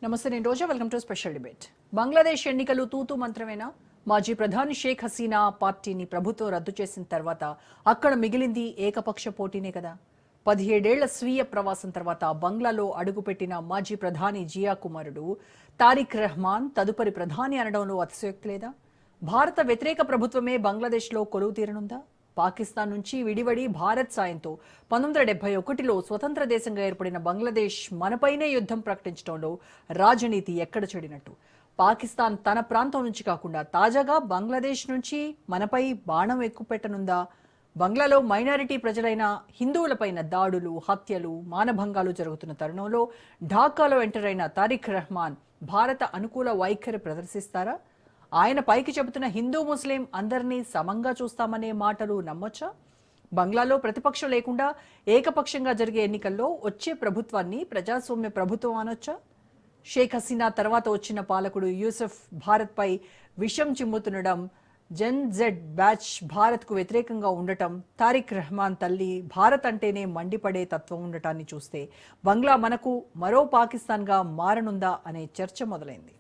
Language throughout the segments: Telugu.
నమస్తే, నేను Roja. Welcome to special debate. Bangladesh ఎన్నికలు తూతూ మంత్రమేనా? మాజీ ప్రధాని షేక్ హసీనా పార్టీని ప్రభుత్వం రద్దు చేసిన తర్వాత అక్కడ మిగిలింది ఏకపక్ష పోటీనే కదా. 17 ఏళ్ల స్వీయ ప్రవాసం తర్వాత బంగ్లాలో అడుగుపెట్టిన మాజీ ప్రధాని జియా కుమారుడు తారిక్ రెహమాన్ తదుపరి ప్రధాని అనడంలో అతిశయోక్తి లేదా? భారత వ్యతిరేక ప్రభుత్వమే బంగ్లాదేశ్లో కొలువు తీరనుందా? పాకిస్తాన్ నుంచి విడివడి భారత్ సాయంతో 1971లో స్వతంత్ర దేశంగా ఏర్పడిన బంగ్లాదేశ్ మనపైనే యుద్ధం ప్రకటించడంలో రాజనీతి ఎక్కడ చెడినట్టు? పాకిస్తాన్ తన ప్రాంతం నుంచి కాకుండా తాజాగా బంగ్లాదేశ్ నుంచి మనపై బాణం ఎక్కుపెట్టనుందా? బంగ్లాలో మైనారిటీ ప్రజలైన హిందువులపైన దాడులు, హత్యలు, మానభంగాలు జరుగుతున్న తరుణంలో ఢాకాలో ఎంటర్ అయిన తారిక్ రెహమాన్ భారత అనుకూల వైఖరి ప్రదర్శిస్తారా? ఆయన పైకి చెబుతున్న హిందూ ముస్లిం అందరినీ సమంగా చూస్తామనే మాటలు నమ్మొచ్చా? బంగ్లాలో ప్రతిపక్షం లేకుండా ఏకపక్షంగా జరిగే ఎన్నికల్లో వచ్చే ప్రభుత్వాన్ని ప్రజాస్వామ్య ప్రభుత్వం అనొచ్చా? షేక్ హసీనా తర్వాత వచ్చిన పాలకుడు యూసఫ్ భారత్పై విషం చిమ్ముతుండడం, జెన్ జెడ్ బ్యాచ్ భారత్కు వ్యతిరేకంగా ఉండటం, తారిక్ రెహమాన్ తల్లి భారత్ అంటేనే మండిపడే తత్వం ఉండటాన్ని చూస్తే బంగ్లా మనకు మరో పాకిస్తాన్గా మారనుందా అనే చర్చ మొదలైంది.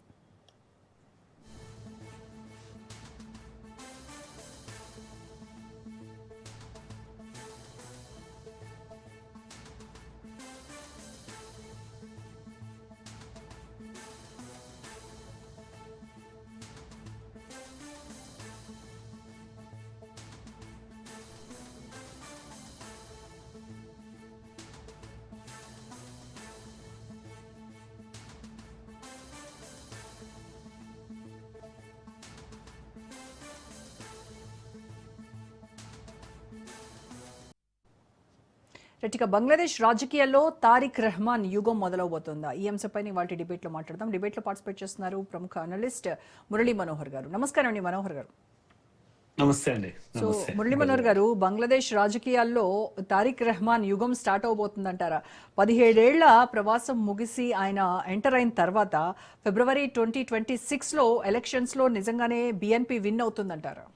ఇక బంగ్లాదేశ్ రాజకీయాల్లో తారిక్ రెహమాన్ యుగం మొదలవబోతోందా? ఈ అంశంపై వాటి డిబేట్లో మాట్లాడదాం. డిబేట్లో పార్టిసిపేట్ చేస్తున్నారు ప్రముఖ అనలిస్ట్ మురళీ మనోహర్ గారు. నమస్కారం అండి మనోహర్ గారు. నమస్తే అండి. సో మురళీ మనోహర్ గారు, బంగ్లాదేశ్ రాజకీయాల్లో తారిక్ రెహమాన్ యుగం స్టార్ట్ అవబోతుందంటారా? 17 ఏళ్ల ప్రవాసం ముగిసి ఆయన ఎంటర్ అయిన తర్వాత ఫిబ్రవరి 2026లో ఎలక్షన్స్లో నిజంగానే బిఎన్పి విన్ అవుతుందంటారా?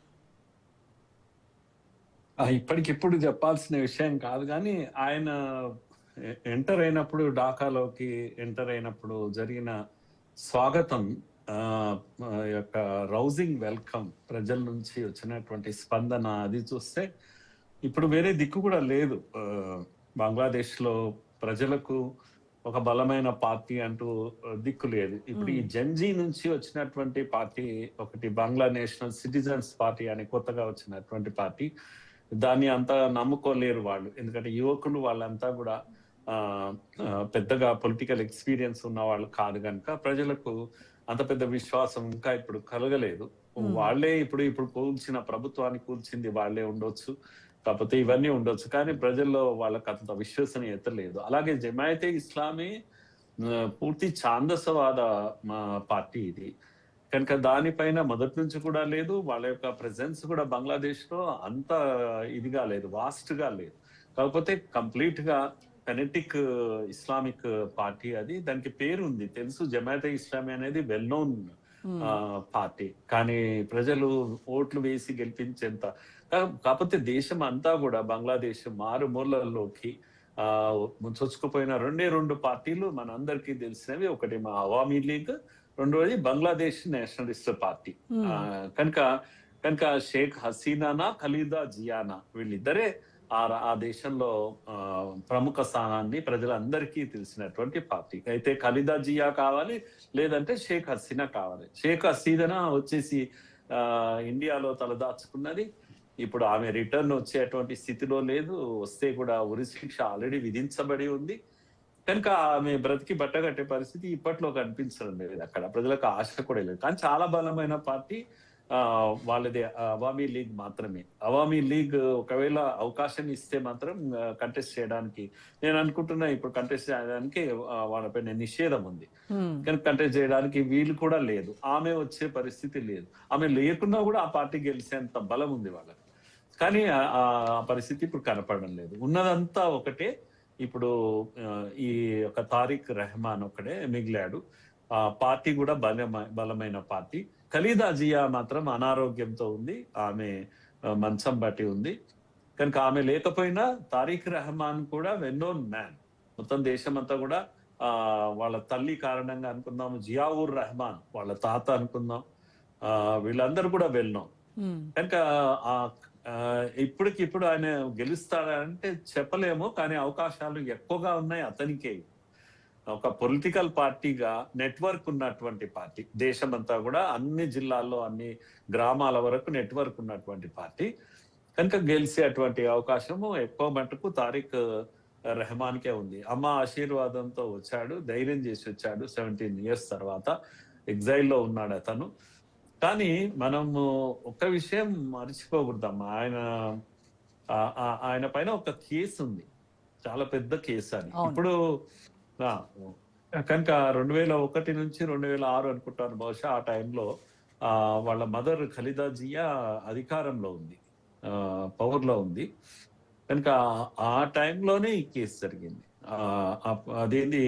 ఇప్పటికిప్పుడు చెప్పాల్సిన విషయం కాదు, కానీ ఆయన ఎంటర్ అయినప్పుడు, ఢాకాలోకి ఎంటర్ అయినప్పుడు జరిగిన స్వాగతం, యొక్క రౌజింగ్ వెల్కమ్, ప్రజల నుంచి వచ్చినటువంటి స్పందన, అది చూస్తే ఇప్పుడు వేరే దిక్కు కూడా లేదు. బంగ్లాదేశ్ లో ప్రజలకు ఒక బలమైన పార్టీ అంటూ దిక్కు లేదు. ఇప్పుడు ఈ జెన్జీ నుంచి వచ్చినటువంటి పార్టీ ఒకటి, బంగ్లా నేషనల్ సిటిజన్స్ పార్టీ అని కొత్తగా వచ్చినటువంటి పార్టీ, దాన్ని అంతా నమ్ముకోలేరు వాళ్ళు. ఎందుకంటే యువకులు వాళ్ళంతా కూడా పెద్దగా పొలిటికల్ ఎక్స్పీరియన్స్ ఉన్న వాళ్ళు కాదు కనుక ప్రజలకు అంత పెద్ద విశ్వాసం ఇంకా ఇప్పుడు కలగలేదు. వాళ్ళే ఇప్పుడు కూల్చిన ప్రభుత్వాన్ని కూల్చింది వాళ్ళే ఉండొచ్చు, కాకపోతే ఇవన్నీ ఉండొచ్చు, కానీ ప్రజల్లో వాళ్ళకి అంత విశ్వసనీయత లేదు. అలాగే జమాయతే ఇస్లామీ పూర్తి ఛాందసవాద పార్టీ ఇది కనుక దానిపైన మొదటి నుంచి కూడా లేదు. వాళ్ళ యొక్క ప్రెజెన్స్ కూడా బంగ్లాదేశ్ లో అంత ఇదిగా లేదు, వాస్ట్ గా లేదు. కాకపోతే కంప్లీట్ గా ఫెనెటిక్ ఇస్లామిక్ పార్టీ అది. దానికి పేరు ఉంది, తెలుసు, జమాయతే ఇస్లామీ అనేది వెల్ నోన్ పార్టీ, కానీ ప్రజలు ఓట్లు వేసి గెలిపించేంత. కాకపోతే దేశం అంతా కూడా బంగ్లాదేశ్ మారుమూలలోకి చొచ్చుకుపోయిన రెండు పార్టీలు మనందరికీ తెలిసినవి. ఒకటి మా అవామీ లీగ్, రెండోది బంగ్లాదేశ్ నేషనలిస్ట్ పార్టీ. కనుక షేక్ హసీనానా ఖలీదా జియానా వీళ్ళిద్దరే ఆ దేశంలో ప్రముఖ స్థానాన్ని ప్రజలందరికీ తెలిసినటువంటి పార్టీ. అయితే ఖలీదా జియా కావాలి, లేదంటే షేక్ హసీనా కావాలి. షేక్ హసీనా వచ్చేసి ఇండియాలో తలదాచుకున్నది. ఇప్పుడు ఆమె రిటర్న్ వచ్చేటువంటి స్థితిలో లేదు, వస్తే కూడా ఉరి శిక్ష ఆల్రెడీ విధించబడి ఉంది. కనుక ఆమె బ్రతికి బట్టగట్టే పరిస్థితి ఇప్పట్లో కనిపించడం లేదు. అక్కడ ప్రజలకు ఆశ కూడా లేదు. కానీ చాలా బలమైన పార్టీ వాళ్ళది అవామీ లీగ్ మాత్రమే. అవామీ లీగ్ ఒకవేళ అవకాశం ఇస్తే మాత్రం కంటెస్ట్ చేయడానికి, నేను అనుకుంటున్నా ఇప్పుడు కంటెస్ట్ చేయడానికి వాళ్ళపైన నిషేధం ఉంది, కానీ కంటెస్ట్ చేయడానికి వీలు కూడా లేదు. ఆమె వచ్చే పరిస్థితి లేదు. ఆమె లేకున్నా కూడా ఆ పార్టీ గెలిచేంత బలం ఉంది వాళ్ళకి, కానీ ఆ పరిస్థితి ఇప్పుడు కనపడడం లేదు. ఉన్నదంతా ఒకటే. ఇప్పుడు ఈ యొక్క తారిక్ రెహమాన్ ఒక్కడే మిగిలాడు. ఆ పార్టీ కూడా బలమైన పార్టీ. ఖలీదా జియా మాత్రం అనారోగ్యంతో ఉంది, ఆమె మంచం బట్టి ఉంది. కనుక ఆమె లేకపోయినా తారిక్ రెహమాన్ కూడా వెల్ నోన్ మ్యాన్. మొత్తం దేశం అంతా కూడా వాళ్ళ తల్లి కారణంగా అనుకుందాం, జియావుర్ రెహమాన్ వాళ్ళ తాత అనుకుందాం, వీళ్ళందరూ కూడా వెళ్ళినాం. కనుక ఆ ఇప్పటికిప్పుడు ఆయన గెలుస్తాడంటే చెప్పలేము, కానీ అవకాశాలు ఎక్కువగా ఉన్నాయి అతనికే. ఒక పొలిటికల్ పార్టీగా నెట్వర్క్ ఉన్నటువంటి పార్టీ, దేశమంతా కూడా అన్ని జిల్లాల్లో అన్ని గ్రామాల వరకు నెట్వర్క్ ఉన్నటువంటి పార్టీ కనుక గెలిచేటువంటి అవకాశము ఎక్కువ మటుకు తారిక్ రెహమాన్కే ఉంది. అమ్మ ఆశీర్వాదంతో వచ్చాడు, ధైర్యం చేసి వచ్చాడు. 17 years తర్వాత ఎగ్జైల్లో ఉన్నాడు అతను. కానీ మనము ఒక విషయం మర్చిపోకూడదమ్మా, ఆయన పైన ఒక కేసు ఉంది, చాలా పెద్ద కేసు అని. ఇప్పుడు కనుక 2001 నుంచి 2006 అనుకుంటాను బహుశా, ఆ టైంలో వాళ్ళ మదర్ ఖలీదా జియా అధికారంలో ఉంది, పవర్ లో ఉంది. కనుక ఆ టైంలోనే ఈ కేసు జరిగింది. అదేంది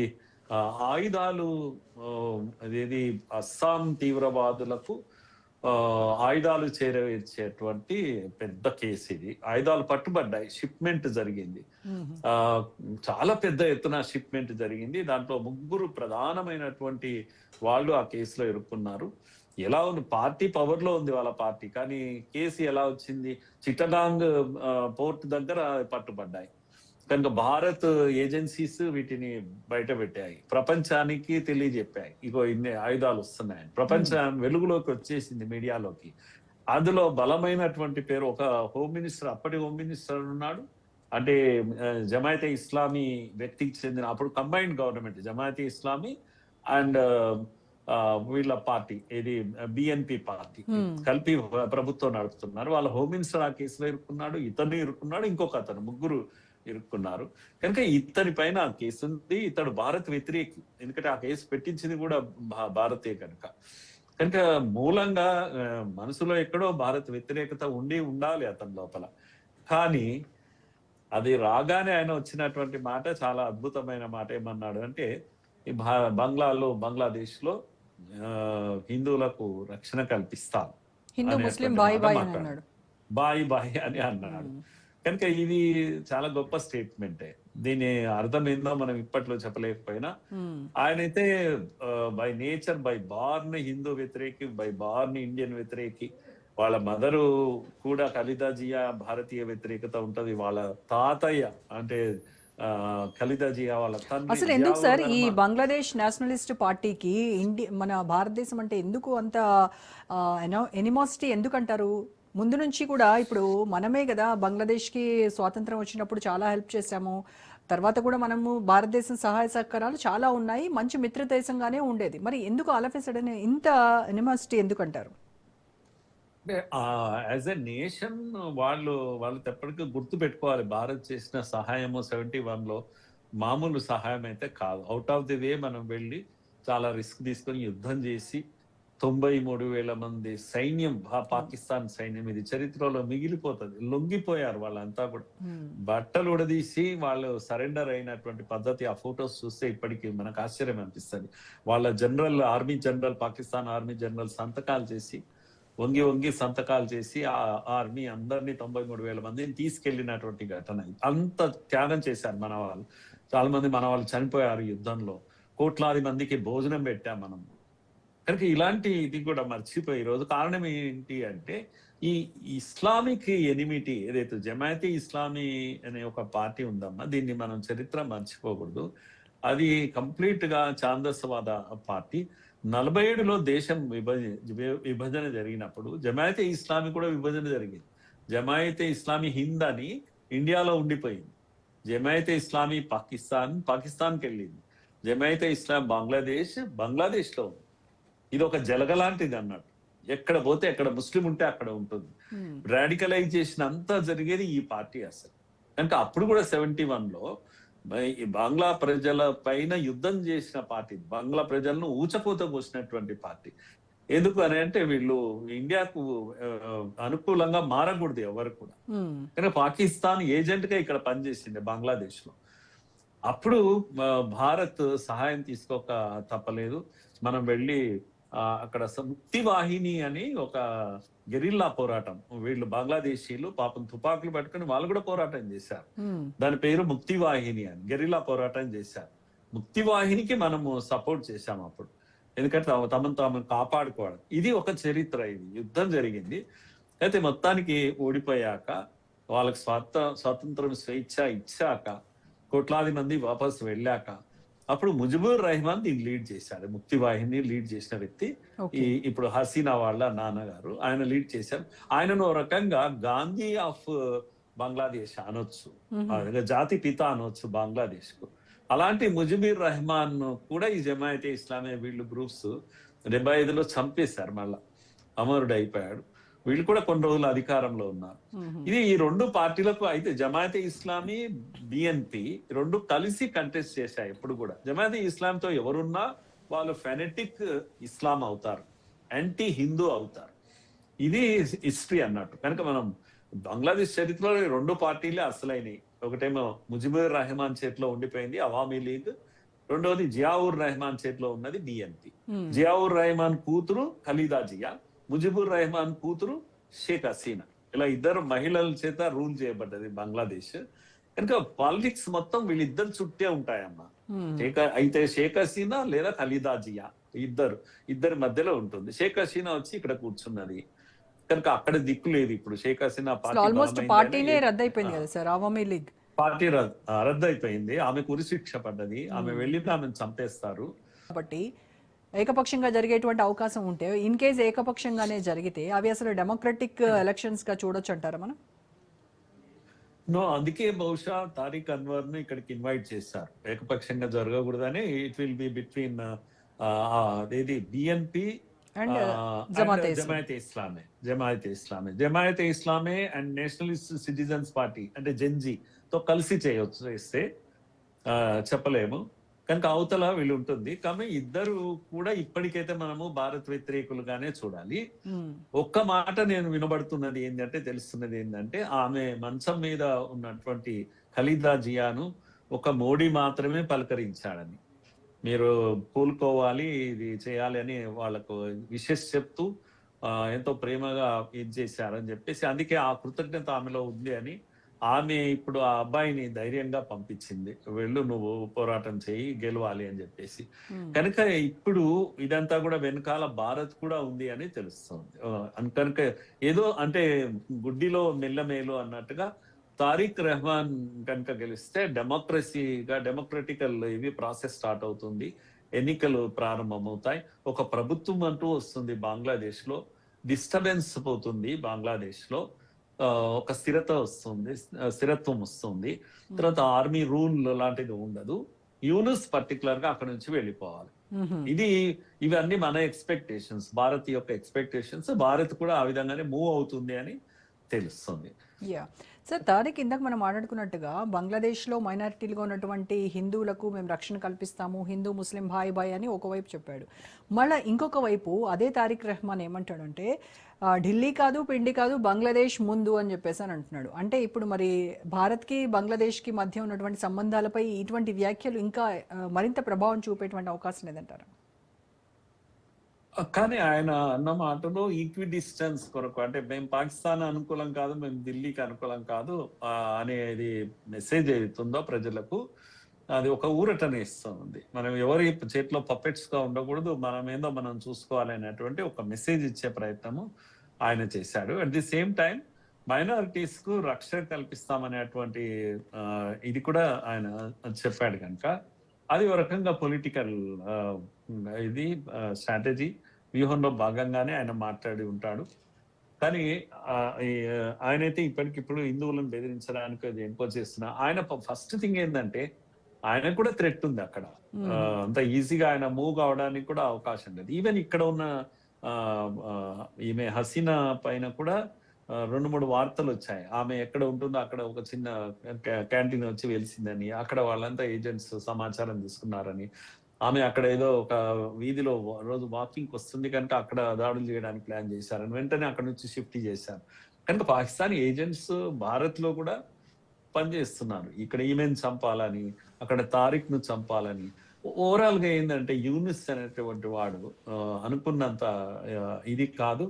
ఆయుధాలు, అదేది అస్సాం తీవ్రవాదులకు ఆయుధాలు చేరవేర్చేటువంటి పెద్ద కేసు ఇది. ఆయుధాలు పట్టుబడ్డాయి, షిప్మెంట్ జరిగింది, చాలా పెద్ద ఎత్తున షిప్మెంట్ జరిగింది. దాంట్లో 3 ప్రధానమైనటువంటి వాళ్ళు ఆ కేసులో ఇరుక్కున్నారు. ఎలా ఉంది, పార్టీ పవర్ లో ఉంది వాళ్ళ పార్టీ, కానీ కేసు ఎలా వచ్చింది, చిట్టగాంగ్ పోర్ట్ దగ్గర పట్టుబడ్డాయి. కనుక భారత్ ఏజెన్సీస్ వీటిని బయట పెట్టాయి, ప్రపంచానికి తెలియజెప్పాయి, ఇగో ఇన్ని ఆయుధాలు వస్తున్నాయని. ప్రపంచం వెలుగులోకి వచ్చేసింది, మీడియాలోకి. అందులో బలమైనటువంటి పేరు ఒక హోమ్ మినిస్టర్, అప్పటి హోమ్ మినిస్టర్ ఉన్నాడు, అంటే జమాయతే ఇస్లామీ వ్యక్తికి చెందిన, అప్పుడు combined government Jamiat Islami and వీళ్ళ పార్టీ, ఇది బిఎన్పి పార్టీ కలిపి ప్రభుత్వం నడుపుతున్నారు. వాళ్ళ హోమ్ మినిస్టర్ ఆ కేసులో ఇరుక్కున్నాడు, ఇతను ఇరుక్కున్నాడు, ఇంకొక అతను, 3 ఇరుక్కున్నారు. కనుక ఇతని పైన ఆ కేసు ఉంది. ఇతడు భారత్ వ్యతిరేకి, ఎందుకంటే ఆ కేసు పెట్టించింది కూడా భారతే కనుక. కనుక మూలంగా మనసులో ఎక్కడో భారత్ వ్యతిరేకత ఉండాలి అతని లోపల. కానీ అది రాగానే ఆయన వచ్చినటువంటి మాట చాలా అద్భుతమైన మాట. ఏమన్నాడు అంటే, ఈ బంగ్లాదేశ్ లో హిందువులకు రక్షణ కల్పిస్తాను, హిందూ ముస్లిం బాయ్ బాయ్ అన్నాడు, బాయ్ అని అన్నాడు. కనుక ఇది చాలా గొప్ప స్టేట్మెంటే. దీని అర్థం ఏందో మనం ఇప్పట్లో చెప్పలేకపోయినా, ఆయనైతే by nature, by born Hindu వ్యతిరేకి, బై బార్న్ ఇండియన్ వ్యతిరేకి. వాళ్ళ మదరు కూడా ఖలీదా జియా భారతీయ వ్యతిరేకత ఉంటది. వాళ్ళ తాతయ్య అంటే ఖలీదా జియా వాళ్ళ తండ్రి. అసలు ఎందుకు సార్ ఈ బంగ్లాదేశ్ నేషనలిస్ట్ పార్టీకి మన భారతదేశం అంటే ఎందుకు అంత ఎనిమాసిటీ ఎందుకు అంటారు? ముందు నుంచి కూడా, ఇప్పుడు మనమే కదా బంగ్లాదేశ్కి స్వాతంత్రం వచ్చినప్పుడు చాలా హెల్ప్ చేశాము, తర్వాత కూడా మనము భారతదేశం సహాయ సహకారాలు చాలా ఉన్నాయి, మంచి మిత్ర దేశంగానే ఉండేది. మరి ఎందుకు ఆల్ ఆఫ్ ఎ సడన్ ఇంత ఎనిమాసిటీ ఎందుకు అంటారు? అంటే యాజ్ ఎ నేషన్ వాళ్ళు ఎప్పటికీ గుర్తు పెట్టుకోవాలి, భారత్ చేసిన సహాయము 71లో మామూలు సహాయం అయితే కాదు. అవుట్ ఆఫ్ ది వే మనం వెళ్ళి చాలా రిస్క్ తీసుకొని యుద్ధం చేసి 93,000 మంది సైన్యం, పాకిస్తాన్ సైన్యం, ఇది చరిత్రలో మిగిలిపోతుంది. లొంగిపోయారు వాళ్ళంతా కూడా, బట్టలు ఉడదీసి వాళ్ళు సరెండర్ అయినటువంటి పద్ధతి. ఆ ఫొటోస్ చూస్తే ఇప్పటికీ మనకు ఆశ్చర్యం అనిపిస్తుంది. వాళ్ళ army general, Pakistan army general సంతకాలు చేసి, వంగి సంతకాలు చేసి ఆ ఆర్మీ అందరినీ 93,000 మందిని తీసుకెళ్లినటువంటి ఘటన. అంత త్యాగం చేశారు మన వాళ్ళు. చాలా మంది మన వాళ్ళు చనిపోయారు యుద్ధంలో. కోట్లాది మందికి భోజనం పెట్టాం మనం. కనుక ఇలాంటి ఇది కూడా మర్చిపోయి ఈరోజు కారణం ఏంటి అంటే, ఈ ఇస్లామిక్ ఎనిమిటీ ఏదైతే జమాయతే ఇస్లామీ అనే ఒక పార్టీ ఉందమ్మా, దీన్ని మనం చరిత్ర మర్చిపోకూడదు. అది కంప్లీట్ గా ఛాందసవాద పార్టీ. 47లో దేశం విభజన జరిగినప్పుడు జమాయతే ఇస్లామీ కూడా విభజన జరిగింది. జమాయతే ఇస్లామీ హింద్ అని ఇండియాలో ఉండిపోయింది. జమాయతే ఇస్లామీ పాకిస్తాన్కి వెళ్ళింది. జమాయతే ఇస్లాం బంగ్లాదేశ్ లో ఉంది. ఇది ఒక జలగ లాంటిది అన్నట్టు. ఎక్కడ పోతే ఎక్కడ ముస్లిం ఉంటే అక్కడ ఉంటుంది. రాడికలైజేషన్ అంతా జరిగేది ఈ పార్టీ అసలు. కనుక అప్పుడు కూడా 71లో బంగ్లా ప్రజల పైన యుద్ధం చేసిన పార్టీ, బంగ్లా ప్రజలను ఊచపోత పోసినటువంటి పార్టీ. ఎందుకు అని అంటే, వీళ్ళు ఇండియాకు అనుకూలంగా మారకూడదు ఎవరు కూడా. కానీ పాకిస్తాన్ ఏజెంట్ గా ఇక్కడ పనిచేసింది బంగ్లాదేశ్ లో. అప్పుడు భారత్ సహాయం తీసుకోక తప్పలేదు. మనం వెళ్ళి అక్కడ ముక్తి వాహిని అని ఒక గెరిల్లా పోరాటం, వీళ్ళు బంగ్లాదేశీలు పాపం తుపాకులు పట్టుకుని వాళ్ళు కూడా పోరాటం చేశారు. దాని పేరు ముక్తి వాహిని అని, గెరిల్లా పోరాటం చేశారు. ముక్తి వాహినికి మనము సపోర్ట్ చేశాము అప్పుడు, ఎందుకంటే తమను తాము కాపాడుకోవడం. ఇది ఒక చరిత్ర, ఇది యుద్ధం జరిగింది. అయితే మొత్తానికి ఓడిపోయాక వాళ్ళకి స్వాతంత్రం స్వేచ్ఛ ఇచ్చాక కోట్లాది మంది వాపసు వెళ్ళాక అప్పుడు ముజిబుర్ రెహమాన్ దీన్ని లీడ్ చేశాడు. ముక్తి వాహిని లీడ్ చేసిన వ్యక్తి ఇప్పుడు హసీనా వాళ్ళ నాన్నగారు, ఆయన లీడ్ చేశారు. ఆయనను ఒక రకంగా గాంధీ ఆఫ్ బంగ్లాదేశ్ అనొచ్చు, జాతి పిత అనొచ్చు బంగ్లాదేశ్ కు. అలాంటి ముజిబుర్ రెహమాన్ కూడా ఈ జమాయతే ఇస్లామీ వీళ్ళు గ్రూప్స్ 75లో చంపేశారు, మళ్ళా అమరుడు అయిపోయాడు. వీళ్ళు కూడా కొన్ని రోజులు అధికారంలో ఉన్నారు. ఇది ఈ రెండు పార్టీలకు అయితే జమాయతే ఇస్లామీ, బిఎన్పి రెండు కలిసి కంటెస్ట్ చేశాయి. ఎప్పుడు కూడా జమాయతే ఇస్లాంతో ఎవరున్నా వాళ్ళు ఫెనెటిక్ ఇస్లాం అవుతారు, యాంటీ హిందూ అవుతారు. ఇది హిస్టరీ అన్నట్టు. కనుక మనం బంగ్లాదేశ్ చరిత్రలో రెండు పార్టీలే అసలైనవి. ఒకటేమో ముజిబుర్ రెహమాన్ చేతిలో ఉండిపోయింది అవామీ లీగ్, రెండవది జియావుర్ రెహమాన్ చేతిలో ఉన్నది బిఎన్పి. జియావుర్ రెహమాన్ కూతురు ఖలీదా జియా, ముజిబుర్ రెహమాన్ కూతురు షేక్ హసీనా, ఇలా ఇద్దరు మహిళల చేత రూల్ చేయబడ్డది బంగ్లాదేశ్. కనుక పాలిటిక్స్ మొత్తం వీళ్ళిద్దరు చుట్టే ఉంటాయమ్మా. అయితే షేక్ హసీనా లేదా ఖలీదా జియా ఇద్దరి మధ్యలో ఉంటుంది. షేక్ హసీనా వచ్చి ఇక్కడ కూర్చున్నది కనుక అక్కడ దిక్కు లేదు. ఇప్పుడు షేక్ హసీనా పార్టీనే రద్దయిపోయింది కదా సార్, అవామీ లీగ్ పార్టీ రద్దయిపోయింది. ఆమెకు ఉరిశిక్ష పడ్డది, ఆమె వెళ్ళితే ఆమెను చంపేస్తారు. కాబట్టి ఏకపక్షంగా జరిగేటువంటి అవకాశం ఉంటే, ఇన్ కేస్ ఏకపక్షంగానే జరిగితే అవి అసలు డెమోక్రటిక్ ఎలక్షన్స్ గా చూడొచ్చు అంటారా మనం? నో, అందుకే బహుశా తారిక్ అన్వర్ ను ఇక్కడికి ఇన్వైట్ చేశారు. ఏకపక్షంగా జరగకూడదని. It will be between BNP and Jamaat-e-Islami and nationalist citizens party అంటే జెన్జీ తో కలిసి చేయొచ్చు. చేస్తే చెప్పలేము కనుక అవతల వీళ్ళు ఉంటుంది. కానీ ఇద్దరు కూడా ఇప్పటికైతే మనము భారత్ వ్యతిరేకులుగానే చూడాలి. ఒక్క మాట నేను వినబడుతున్నది ఏంటంటే, తెలుస్తున్నది ఏంటంటే, ఆమె మంచం మీద ఉన్నటువంటి ఖలీదా జియాను ఒక మోడీ మాత్రమే పలకరించాడని, మీరు కూలుకోవాలి, ఇది చేయాలి అని వాళ్ళకు విషెస్ చెప్తూ ఎంతో ప్రేమగా ఇది చేశారని చెప్పేసి, అందుకే ఆ కృతజ్ఞత ఆమెలో ఉంది అని ఆమె ఇప్పుడు ఆ అబ్బాయిని ధైర్యంగా పంపించింది, వెళ్ళు నువ్వు పోరాటం చేయి, గెలవాలి అని చెప్పేసి. కనుక ఇప్పుడు ఇదంతా కూడా వెనకాల భారత్ కూడా ఉంది అని తెలుస్తుంది. కనుక ఏదో అంటే గుడ్డిలో మెల్లమేలు అన్నట్టుగా తారిక్ రెహమాన్ కనుక గెలిస్తే డెమోక్రటికల్ ఇవి ప్రాసెస్ స్టార్ట్ అవుతుంది, ఎన్నికలు ప్రారంభమవుతాయి, ఒక ప్రభుత్వం అంటూ వస్తుంది బంగ్లాదేశ్ లో, డిస్టర్బెన్స్ పోతుంది బంగ్లాదేశ్ లో, ఒక స్థిరత్వం వస్తుంది. తర్వాత ఆర్మీ రూల్ లాంటిది ఉండదు. యూనుస్ పర్టికులర్ గా అక్కడ నుంచి వెళ్ళిపోవాలి. ఇవన్నీ మన ఎక్స్పెక్టేషన్స్, భారత్ యొక్క ఎక్స్పెక్టేషన్స్. భారత్ కూడా ఆ విధంగానే మూవ్ అవుతుంది అని తెలుస్తుంది. సార్, తారిక్ ఇందాక మనం మాట్లాడుకున్నట్టుగా బంగ్లాదేశ్లో మైనారిటీలుగా ఉన్నటువంటి హిందువులకు మేము రక్షణ కల్పిస్తాము, హిందూ ముస్లిం భాయ్ భాయ్ అని ఒకవైపు చెప్పాడు. మళ్ళీ ఇంకొక వైపు అదే తారిక్ రెహమాన్ ఏమంటాడంటే, ఢిల్లీ కాదు పిండి కాదు బంగ్లాదేశ్ ముందు అని చెప్పేసి అని అంటున్నాడు. అంటే ఇప్పుడు మరి భారత్కి బంగ్లాదేశ్కి మధ్య ఉన్నటువంటి సంబంధాలపై ఇటువంటి వ్యాఖ్యలు ఇంకా మరింత ప్రభావం చూపేటువంటి అవకాశం లేదంటారా? కానీ ఆయన అన్న మాటలో ఈక్వి డిస్టెన్స్ కొరకు, అంటే మేము పాకిస్తాన్ అనుకూలం కాదు, మేము ఢిల్లీకి అనుకూలం కాదు అనేది మెసేజ్ ఏదైతుందో ప్రజలకు, అది ఒక ఊరటనే ఇస్తుంది. మనం ఎవరి చేతిలో పప్పెట్స్ గా ఉండకూడదు, మనం ఏందో మనం చూసుకోవాలి అనేటువంటి ఒక మెసేజ్ ఇచ్చే ప్రయత్నము ఆయన చేశాడు. At the same time minorities కు రక్షణ కల్పిస్తామనేటువంటి ఇది కూడా ఆయన చెప్పాడు. కనుక అది ఒక రకంగా పొలిటికల్ ఇది స్ట్రాటజీ వ్యూహంలో భాగంగానే ఆయన మాట్లాడి ఉంటాడు. కానీ ఆయనైతే ఇప్పటికిప్పుడు హిందువులను బెదిరించడానికి ఎంకో చేస్తున్నా. ఆయన ఫస్ట్ థింగ్ ఏంటంటే, ఆయన కూడా థ్రెట్ ఉంది అక్కడ. అంత ఈజీగా ఆయన మూవ్ కావడానికి కూడా అవకాశం లేదు. ఈవెన్ ఇక్కడ ఉన్న ఈమె హసీనా పైన కూడా 2-3 వార్తలు వచ్చాయి. ఆమె ఎక్కడ ఉంటుందో అక్కడ ఒక చిన్న క్యాంటీన్ వచ్చి వెలిసిందని, అక్కడ వాళ్ళంతా ఏజెంట్స్ సమాచారం తీసుకున్నారని, ఆమె అక్కడ ఏదో ఒక వీధిలో రోజు వాకింగ్ వస్తుంది కనుక అక్కడ దాడులు చేయడానికి ప్లాన్ చేశారని వెంటనే అక్కడ నుంచి షిఫ్ట్ చేశారు. కనుక పాకిస్తానీ ఏజెంట్స్ భారత్ లో కూడా పనిచేస్తున్నారు. ఇక్కడ ఈమెను చంపాలని, అక్కడ తారిక్ ను చంపాలని. ఓవరాల్ గా ఏంటంటే, యూనిస్ అనేటువంటి వాడు అనుకున్నంత ఇది కాదు.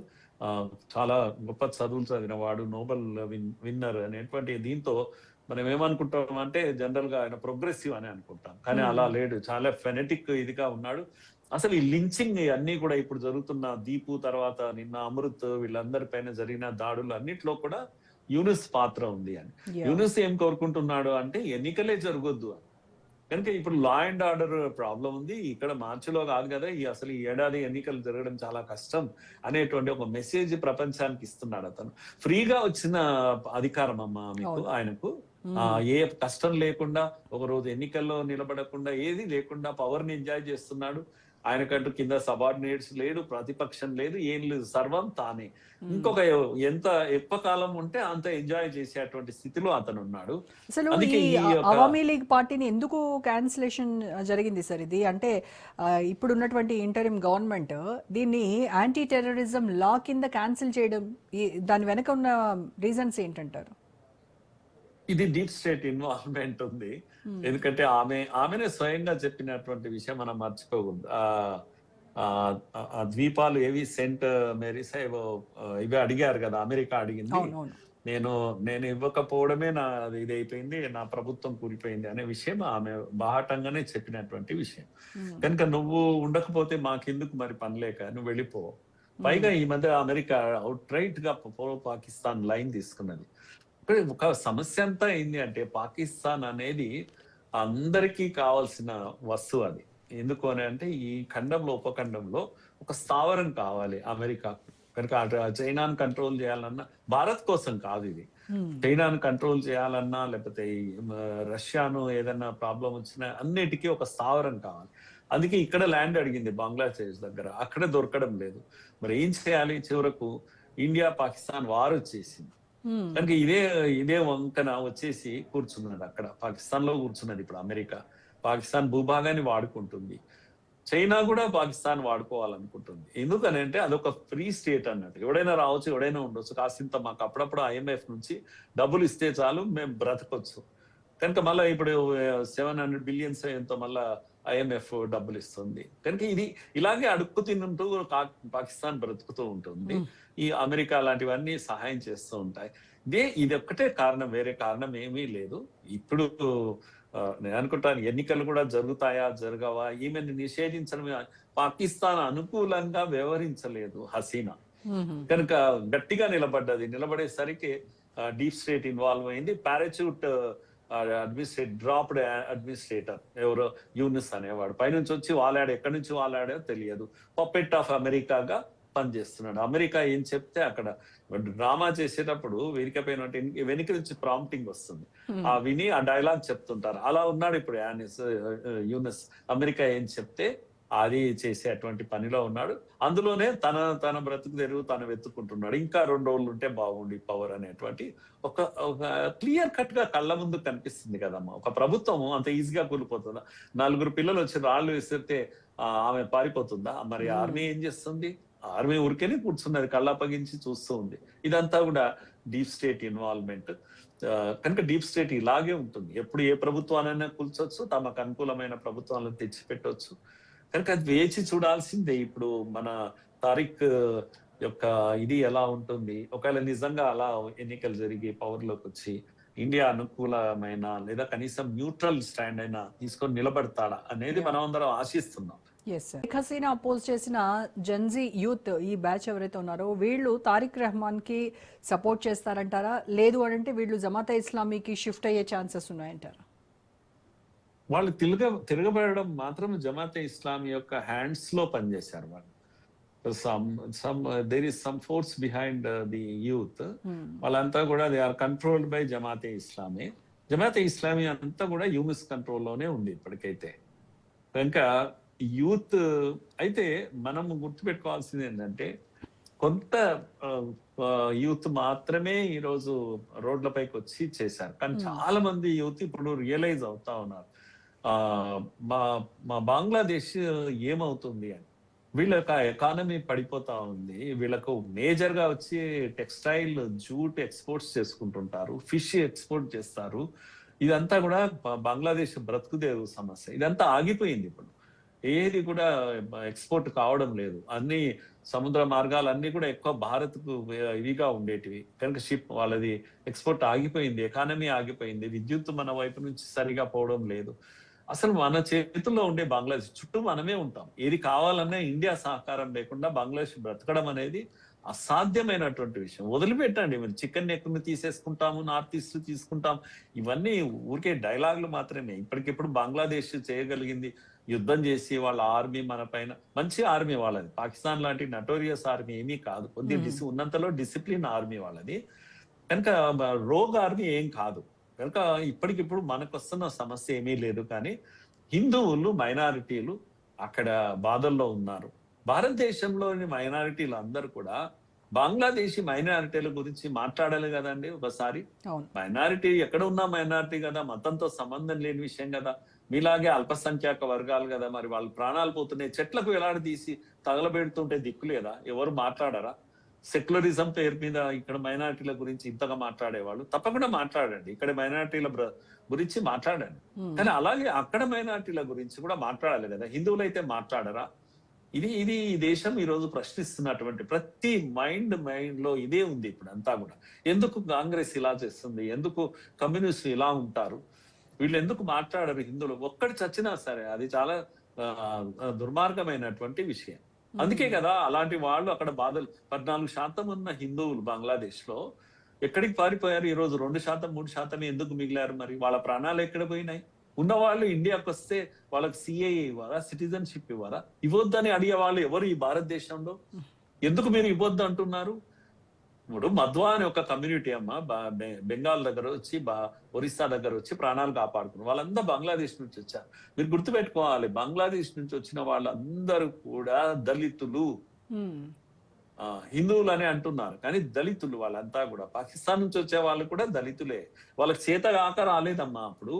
చాలా గొప్ప చదువులు చదివిన వాడు, నోబెల్ విన్నర్ అనేటువంటి దీంతో మనం ఏమనుకుంటాం అంటే జనరల్ గా ఆయన ప్రోగ్రెసివ్ అని అనుకుంటాం, కానీ అలా లేడు, చాలా ఫెనెటిక్ ఇదిగా ఉన్నాడు. అసలు ఈ లించింగ్ అన్ని కూడా ఇప్పుడు జరుగుతున్న దీపు తర్వాత నిన్న అమృత్ వీళ్ళందరి పైన జరిగిన దాడులు అన్నిట్లో కూడా యూనుస్ పాత్ర ఉంది అని. యూనుస్ ఏం కోరుకుంటున్నాడు అంటే ఎన్నికలే జరగొద్దు అని. కనుక ఇప్పుడు లా అండ్ ఆర్డర్ ప్రాబ్లం ఉంది ఇక్కడ, మార్చిలో కాదు కదా అసలు ఈ ఏడాది ఎన్నికలు జరగడం చాలా కష్టం అనేటువంటి ఒక మెసేజ్ ప్రపంచానికి ఇస్తున్నాడు అతను. ఫ్రీగా వచ్చిన అధికారం అమ్మా మీకు, ఆయనకు ఏ కష్టం లేకుండా, ఒక రోజు ఎన్నికల్లో నిలబడకుండా, ఏది లేకుండా పవర్ ని ఎంజాయ్ చేస్తున్నాడు. ఆయనకంటూ కింద సబార్డినేట్స్ లేడు, ప్రతిపక్షం లేదు, ఏం లేదు, సర్వం తానే. ఇంకొక ఎంత ఎక్కువ కాలం ఉంటే అంత ఎంజాయ్ చేసేటువంటి స్థితిలో అతను ఉన్నాడు. అసలు ఈ అవామీ లీగ్ పార్టీని ఎందుకు క్యాన్సిలేషన్ జరిగింది సార్? ఇది అంటే ఇప్పుడు ఉన్నటువంటి ఇంటరిమ్ గవర్నమెంట్ దీన్ని యాంటీ టెర్రరిజం లా కింద క్యాన్సిల్ చేయడం, దాని వెనక ఉన్న రీజన్స్ ఏంటంటారు? ఇది డీప్ స్టేట్ ఇన్వాల్వ్మెంట్ ఉంది. ఎందుకంటే ఆమెనే స్వయంగా చెప్పినటువంటి విషయం మనం మర్చిపోకూడదు. ఆ ద్వీపాలు ఏవి సెంట్ మేరీస్ ఇవి అడిగారు కదా, అమెరికా అడిగింది. నేను ఇవ్వకపోవడమే నా ఇది అయిపోయింది, నా ప్రభుత్వం కూలిపోయింది అనే విషయం ఆమె బాహటంగానే చెప్పినటువంటి విషయం. కనుక నువ్వు ఉండకపోతే మాకెందుకు మరి పనిలేక, నువ్వు వెళ్ళిపో. పైగా ఈ మధ్య అమెరికా అవుట్ రైట్ గా పాకిస్తాన్ లైన్ తీసుకున్నది. ఒక సమస్య అంతా ఏంది అంటే పాకిస్తాన్ అనేది అందరికీ కావాల్సిన వస్తువు అది. ఎందుకు అని అంటే ఈ ఖండంలో, ఉపఖండంలో ఒక స్థావరం కావాలి అమెరికాకు. కనుక చైనాను కంట్రోల్ చేయాలన్నా, భారత్ కోసం కాదు ఇది, చైనాను కంట్రోల్ చేయాలన్నా లేకపోతే రష్యాను ఏదైనా ప్రాబ్లం వచ్చినా అన్నిటికీ ఒక స్థావరం కావాలి. అందుకే ఇక్కడ ల్యాండ్ అడిగింది బంగ్లాదేశ్ దగ్గర, అక్కడ దొరకడం లేదు. మరి ఏం చేయాలి? చివరకు ఇండియా పాకిస్తాన్ వార్ వచ్చేసింది. కనుక ఇదే వంకన వచ్చేసి కూర్చున్నాడు అక్కడ, పాకిస్తాన్ లో కూర్చున్నది ఇప్పుడు అమెరికా. పాకిస్తాన్ భూభాగాన్ని వాడుకుంటుంది, చైనా కూడా పాకిస్తాన్ వాడుకోవాలనుకుంటుంది. ఎందుకని అంటే అదొక ఫ్రీ స్టేట్ అన్నట్టు, ఎవడైనా రావచ్చు, ఎవడైనా ఉండొచ్చు, కాసింత మాకు అప్పుడప్పుడు IMF నుంచి డబ్బులు ఇస్తే చాలు మేము బ్రతకొచ్చు. కనుక మళ్ళీ ఇప్పుడు 700 బిలియన్స్ ఎంతో మళ్ళా IMF డబ్బులు ఇస్తుంది. కనుక ఇది ఇలాగే అడుక్కు తింటూ పాకిస్తాన్ బ్రతుకుతూ ఉంటుంది. ఈ అమెరికా లాంటివన్నీ సహాయం చేస్తూ ఉంటాయి. ఇది ఒక్కటే కారణం, వేరే కారణం ఏమీ లేదు. ఇప్పుడు నేను అనుకుంటాను ఎన్నికలు కూడా జరుగుతాయా జరగవా, ఈమెను నిషేధించడం పాకిస్తాన్ అనుకూలంగా వ్యవహరించలేదు హసీనా. కనుక గట్టిగా నిలబడేసరికి డీప్ స్టేట్ ఇన్వాల్వ్ అయింది. పారాచూట్ డ్రాప్డ్ అడ్మినిస్ట్రేటర్ ఎవరో యూనిస్ అనేవాడు పైనుంచి వచ్చి వాలాడు, ఎక్కడి నుంచి వాలాడో తెలియదు, పప్పెట్ ఆఫ్ అమెరికాగా పనిచేస్తున్నాడు. అమెరికా ఏం చెప్తే అక్కడ డ్రామా చేసేటప్పుడు వెనుక నుంచి ప్రాంప్టింగ్ వస్తుంది, ఆ విని ఆ డైలాగ్ చెప్తుంటారు. అలా ఉన్నాడు ఇప్పుడు యూనిస్. అమెరికా ఏం చెప్తే అది చేసేటువంటి పనిలో ఉన్నాడు. అందులోనే తన బ్రతుకు తెరువు తను వెతుక్కుంటున్నాడు. ఇంకా 2 రోజులు ఉంటే బాగుండి పవర్ అనేటువంటి ఒక క్లియర్ కట్ గా కళ్ళ ముందు కనిపిస్తుంది కదమ్మా. ఒక ప్రభుత్వం అంత ఈజీగా కూలిపోతుందా? 4 పిల్లలు వచ్చి రాళ్ళు విసిరితే ఆమె పారిపోతుందా? మరి ఆర్మీ ఏం చేస్తుంది? ఆర్మీ ఊరికేనే కూర్చున్నది, కళ్ళప్పగించి చూస్తూ ఉంది. ఇదంతా కూడా డీప్ స్టేట్ ఇన్వాల్వ్మెంట్. కనుక డీప్ స్టేట్ ఇలాగే ఉంటుంది, ఎప్పుడు ఏ ప్రభుత్వానైనా కూల్చొచ్చు, తమకు అనుకూలమైన ప్రభుత్వాలను తెచ్చిపెట్టవచ్చు. కనుక అది వేచి చూడాల్సిందే. ఇప్పుడు మన తారిక్ యొక్క ఇది ఎలా ఉంటుంది, ఒకవేళ నిజంగా అలా ఎన్నికలు జరిగి పవర్లోకి వచ్చి ఇండియా అనుకూలమైన లేదా కనీసం న్యూట్రల్ స్టాండ్ అయినా తీసుకొని నిలబడతాడా అనేది మనం అందరం ఆశిస్తున్నాం. షేక్ హసీనా అపోజ్ చేసిన జెన్జీ యూత్ ఈ బ్యాచ్ ఎవరైతే ఉన్నారో వీళ్ళు తారిక్ రెహమాన్ కి సపోర్ట్ చేస్తారంటారా? లేదు అంటే వీళ్ళు జమాతే ఇస్లామీకి షిఫ్ట్ అయ్యే ఛాన్సెస్ ఉన్నాయంటారా? వాళ్ళు తిరగబడడం మాత్రం జమాతే ఇస్లామీ యొక్క హ్యాండ్స్ లో పనిచేశారు వాళ్ళు. There is some force behind the youth. వాళ్ళంతా కూడా they are controlled by Jamaat-e Islami. Jamaat-e Islami అంతా కూడా యూనిస్ కంట్రోల్లోనే ఉంది ఇప్పటికైతే. కనుక యూత్ అయితే మనం గుర్తుపెట్టుకోవాల్సింది ఏంటంటే కొంత యూత్ మాత్రమే ఈరోజు రోడ్లపైకి వచ్చి చేశారు, కానీ చాలా మంది యూత్ ఇప్పుడు రియలైజ్ అవుతా ఉన్నారు మా బంగ్లాదేశ్ ఏమవుతుంది అని. వీళ్ళకి ఎకానమీ పడిపోతా ఉంది. వీళ్ళకు మేజర్ గా వచ్చి టెక్స్టైల్, జూట్ ఎక్స్పోర్ట్స్ చేసుకుంటుంటారు, ఫిష్ ఎక్స్పోర్ట్ చేస్తారు. ఇదంతా కూడా బంగ్లాదేశ్ బ్రతుకుదేరు సమస్య. ఇదంతా ఆగిపోయింది ఇప్పుడు. ఏది కూడా ఎక్స్పోర్ట్ కావడం లేదు. అన్ని సముద్ర మార్గాలు అన్ని కూడా ఎక్కువ భారత్కు ఇవిగా ఉండేటివి కనుక షిప్ వాళ్ళది ఎక్స్పోర్ట్ ఆగిపోయింది, ఎకానమీ ఆగిపోయింది, విద్యుత్ మన వైపు నుంచి సరిగా పోవడం లేదు. అసలు మన చేతుల్లో ఉండే బంగ్లాదేశ్ చుట్టూ మనమే ఉంటాం. ఏది కావాలన్నా ఇండియా సహకారం లేకుండా బంగ్లాదేశ్ బ్రతకడం అనేది అసాధ్యమైనటువంటి విషయం. వదిలిపెట్టండి, మీరు చికెన్ నెక్ను తీసేసుకుంటాము, నార్త్ ఈస్ట్ తీసుకుంటాం, ఇవన్నీ ఊరికే డైలాగులు మాత్రమే. ఇప్పటికిప్పుడు బంగ్లాదేశ్ చేయగలిగింది యుద్ధం చేసి వాళ్ళ ఆర్మీ మన పైన, మంచి ఆర్మీ వాళ్ళది, పాకిస్తాన్ లాంటి నటోరియస్ ఆర్మీ ఏమీ కాదు, కొద్దిగా ఉన్నంతలో డిసిప్లిన్ ఆర్మీ వాళ్ళది కనుక రోగ్ ఆర్మీ ఏం కాదు. కనుక ఇప్పటికిప్పుడు మనకు వస్తున్న సమస్య ఏమీ లేదు. కానీ హిందువులు మైనారిటీలు అక్కడ బాధల్లో ఉన్నారు. భారతదేశంలోని మైనారిటీలు అందరూ కూడా బంగ్లాదేశీ మైనారిటీల గురించి మాట్లాడాలి కదండి ఒకసారి. మైనారిటీ ఎక్కడ ఉన్నా మైనారిటీ కదా, మతంతో సంబంధం లేని విషయం కదా, మీలాగే అల్పసంఖ్యాక వర్గాలు కదా, మరి వాళ్ళు ప్రాణాలు పోతున్నాయి, చెట్లకు ఎలాడదీసి తగలబెడుతుంటే దిక్కు లేదా, ఎవరు మాట్లాడరా? సెక్యులరిజం పేరు మీద ఇక్కడ మైనారిటీల గురించి ఇంతగా మాట్లాడేవాళ్ళు తప్పకుండా మాట్లాడండి, ఇక్కడ మైనారిటీల గురించి మాట్లాడండి. కానీ అలాగే అక్కడ మైనారిటీల గురించి కూడా మాట్లాడాలి కదా, హిందువులైతే మాట్లాడరా? ఇది ఈ దేశం ఈ రోజు ప్రశ్నిస్తున్నటువంటి ప్రతి మైండ్ లో ఇదే ఉంది ఇప్పుడు అంతా కూడా. ఎందుకు కాంగ్రెస్ ఇలా చేస్తుంది, ఎందుకు కమ్యూనిస్టులు ఇలా ఉంటారు, వీళ్ళు ఎందుకు మాట్లాడరు హిందువులు? ఒక్కటి చచ్చినా సరే అది చాలా దుర్మార్గమైనటువంటి విషయం. అందుకే కదా అలాంటి వాళ్ళు అక్కడ బాధలు. 14% ఉన్న హిందువులు బంగ్లాదేశ్ లో ఎక్కడికి పారిపోయారు? ఈ రోజు 2%, 3% ఎందుకు మిగిలారు? మరి వాళ్ళ ప్రాణాలు ఎక్కడ పోయినాయి? ఉన్నవాళ్ళు ఇండియాకి వస్తే వాళ్ళకి సిఏఏ ఇవ్వరా, సిటిజన్షిప్ ఇవ్వరా? ఇవ్వద్దని అడిగే వాళ్ళు ఎవరు ఈ భారతదేశంలో? ఎందుకు మీరు ఇవ్వద్దు అంటున్నారు? ఇప్పుడు మధ్వా అనే ఒక కమ్యూనిటీ అమ్మ బెంగాల్ దగ్గర వచ్చి ఒరిస్సా దగ్గర వచ్చి ప్రాణాలు కాపాడుకున్నారు. వాళ్ళందరూ బంగ్లాదేశ్ నుంచి వచ్చారు. మీరు గుర్తుపెట్టుకోవాలి, బంగ్లాదేశ్ నుంచి వచ్చిన వాళ్ళందరూ కూడా దళితులు. హిందువులు అని అంటున్నారు కానీ దళితులు వాళ్ళంతా కూడా. పాకిస్తాన్ నుంచి వచ్చే వాళ్ళు కూడా దళితులే. వాళ్ళకి చేత కాక రాలేదమ్మా. అప్పుడు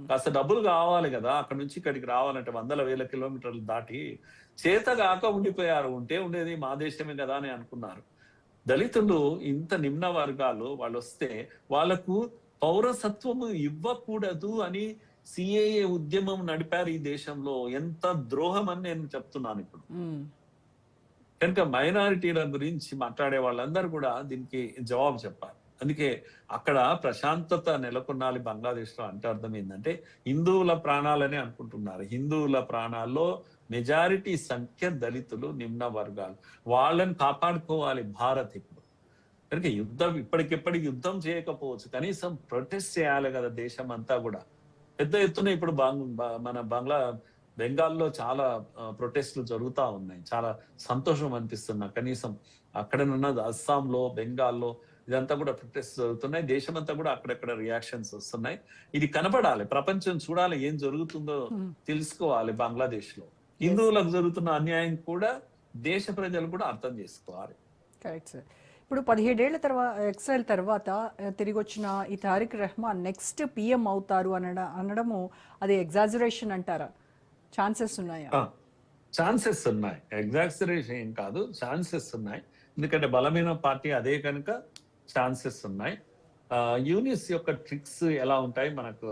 కాస్త డబ్బులు కావాలి కదా, అక్కడ నుంచి ఇక్కడికి రావాలంటే 100,000 కిలోమీటర్లు దాటి చేత కాక ఉండిపోయారు. ఉంటే ఉండేది మా దేశమే కదా అని అనుకున్నారు. దళితులు ఇంత నిమ్న వర్గాలు వాళ్ళు వస్తే వాళ్లకు పౌరసత్వము ఇవ్వకూడదు అని సిఏఏ ఉద్యమం నడిపారు ఈ దేశంలో. ఎంత ద్రోహం అని నేను చెప్తున్నాను ఇప్పుడు. కనుక మైనారిటీల గురించి మాట్లాడే వాళ్ళందరూ కూడా దీనికి జవాబు చెప్పాలి. అందుకే అక్కడ ప్రశాంతత నెలకొనాలి బంగ్లాదేశ్ లో అంటే అర్థం ఏంటంటే హిందువుల ప్రాణాలని అనుకుంటున్నారు. హిందువుల ప్రాణాల్లో మెజారిటీ సంఖ్య దళితులు, నిమ్న వర్గాలు. వాళ్ళని కాపాడుకోవాలి భారత్ ఇప్పుడు. కనుక యుద్ధం ఇప్పటికిప్పటికి యుద్ధం చేయకపోవచ్చు, కనీసం ప్రొటెస్ట్ చేయాలి కదా దేశం అంతా కూడా. పెద్ద ఎత్తున ఇప్పుడు మన బెంగాల్లో చాలా ప్రొటెస్ట్లు జరుగుతూ ఉన్నాయి. చాలా సంతోషం అనిపిస్తున్నా. కనీసం అక్కడనున్న అస్సాంలో, బెంగాల్లో ఇదంతా కూడా ప్రొటెస్ట్ జరుగుతున్నాయి. దేశమంతా కూడా అక్కడక్కడ రియాక్షన్స్ వస్తున్నాయి. ఇది కనపడాలి, ప్రపంచం చూడాలి, ఏం జరుగుతుందో తెలుసుకోవాలి. బంగ్లాదేశ్ లో హిందువులకు జరుగుతున్న అన్యాయం కూడా దేశ ప్రజలు కూడా అర్థం చేసుకోవాలి. Correct sir. ఇప్పుడు 17 ఏళ్ల ఎక్సైల్ తర్వాత తిరిగి వచ్చిన ఈ తారిక్ రెహమాన్ నెక్స్ట్ పిఎం అవుతారు అనడము అది ఎగ్జాజరేషన్ అంటారా? ఛాన్సెస్ ఉన్నాయా? ఛాన్సెస్ ఉన్నాయి, ఎగ్జాజరేషన్ ఏం కాదు, ఛాన్సెస్ ఉన్నాయి. ఎందుకంటే బలమైన పార్టీ అదే కనుక ఛాన్సెస్ ఉన్నాయి. యూనిస్ యొక్క ట్రిక్స్ ఎలా ఉంటాయి మనకు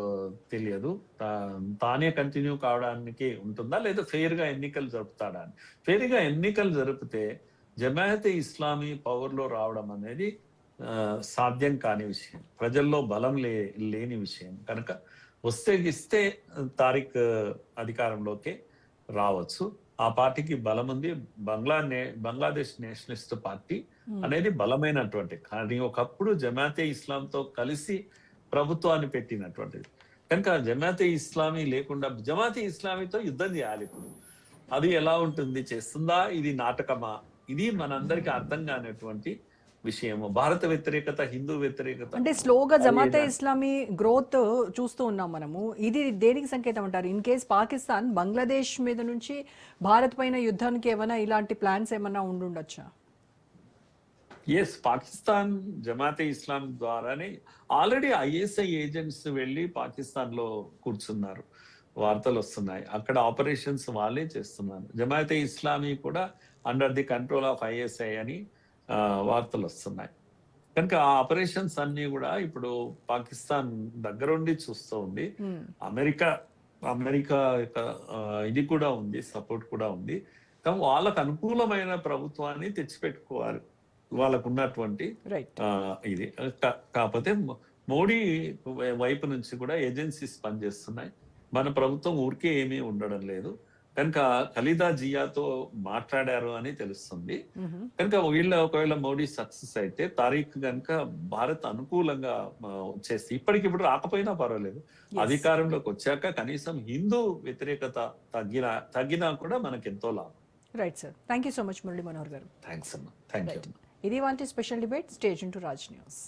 తెలియదు. తానే కంటిన్యూ కావడానికి ఉంటుందా లేదా ఫెయిర్ గా ఎన్నికలు జరుపుతాడా అని. ఫెయిర్ గా ఎన్నికలు జరిపితే జమాయతే ఇస్లామీ పవర్ లో రావడం అనేది సాధ్యం కాని విషయం, ప్రజల్లో బలం లేని విషయం. కనుక ఇస్తే తారిక్ అధికారంలోకి రావచ్చు. ఆ పార్టీకి బలం ఉంది. బంగ్లాదేశ్ నేషనలిస్ట్ పార్టీ అనేది బలమైనటువంటి, కానీ ఒకప్పుడు జమాతే ఇస్లాంతో కలిసి ప్రభుత్వాన్ని పెట్టినటువంటిది. కనుక జమాతే ఇస్లామీ లేకుండా జమాతే ఇస్లామీతో యుద్ధం చేయాలి ఇప్పుడు. అది ఎలా ఉంటుంది, చేస్తుందా, ఇది నాటకమా? ఇది మనందరికి అర్థం కానటువంటి విషయము. భారత వ్యతిరేకత, హిందూ వ్యతిరేకత అంటే స్లోగా జమాతే ఇస్లామీ గ్రోత్ చూస్తూ ఉన్నాం మనము. ఇది దేనికి సంకేతం అంటారు? ఇన్ కేస్ పాకిస్తాన్ బంగ్లాదేశ్ మీద నుంచి భారత్ పైన యుద్ధానికి ఏమైనా ఇలాంటి ప్లాన్స్ ఏమైనా ఉండుండొచ్చా? ఎస్, పాకిస్తాన్ జమాతే ఇస్లాం ద్వారానే ఆల్రెడీ ఐఎస్ఐ ఏజెంట్స్ వెళ్ళి పాకిస్తాన్ లో కూర్చున్నారు, వార్తలు వస్తున్నాయి. అక్కడ ఆపరేషన్స్ వాళ్ళే చేస్తున్నారు. జమాతే ఇస్లామీ కూడా under the control of ISI అని వార్తలు వస్తున్నాయి. కనుక ఆ ఆపరేషన్స్ అన్ని కూడా ఇప్పుడు పాకిస్తాన్ దగ్గరుండి చూస్తూ ఉంది. అమెరికా అమెరికా యొక్క ఇది కూడా ఉంది, సపోర్ట్ కూడా ఉంది. కానీ వాళ్ళకు అనుకూలమైన ప్రభుత్వాన్ని తెచ్చిపెట్టుకోవాలి, వాళ్ళకు ఉన్నటువంటి రైట్. ఇది. కాకపోతే మోడీ వైపు నుంచి కూడా ఏజెన్సీస్ పనిచేస్తున్నాయి. మన ప్రభుత్వం ఊరికే ఏమీ ఉండడం లేదు కనుక ఖలీదా జియాతో మాట్లాడారు అని తెలుస్తుంది. కనుక ఒకవేళ మోడీ సక్సెస్ అయితే తారీఖు కనుక భారత్ అనుకూలంగా చేస్తే, ఇప్పటికిప్పుడు రాకపోయినా పర్వాలేదు, అధికారంలోకి వచ్చాక కనీసం హిందూ వ్యతిరేకత తగ్గినా కూడా మనకి ఎంతో లాభం. Right sir, thank you so much Murali Manohar garu. Thanks అమ్మా, థ్యాంక్ యూ. ఇది వాంటి special debate. Stay tuned to Raj news.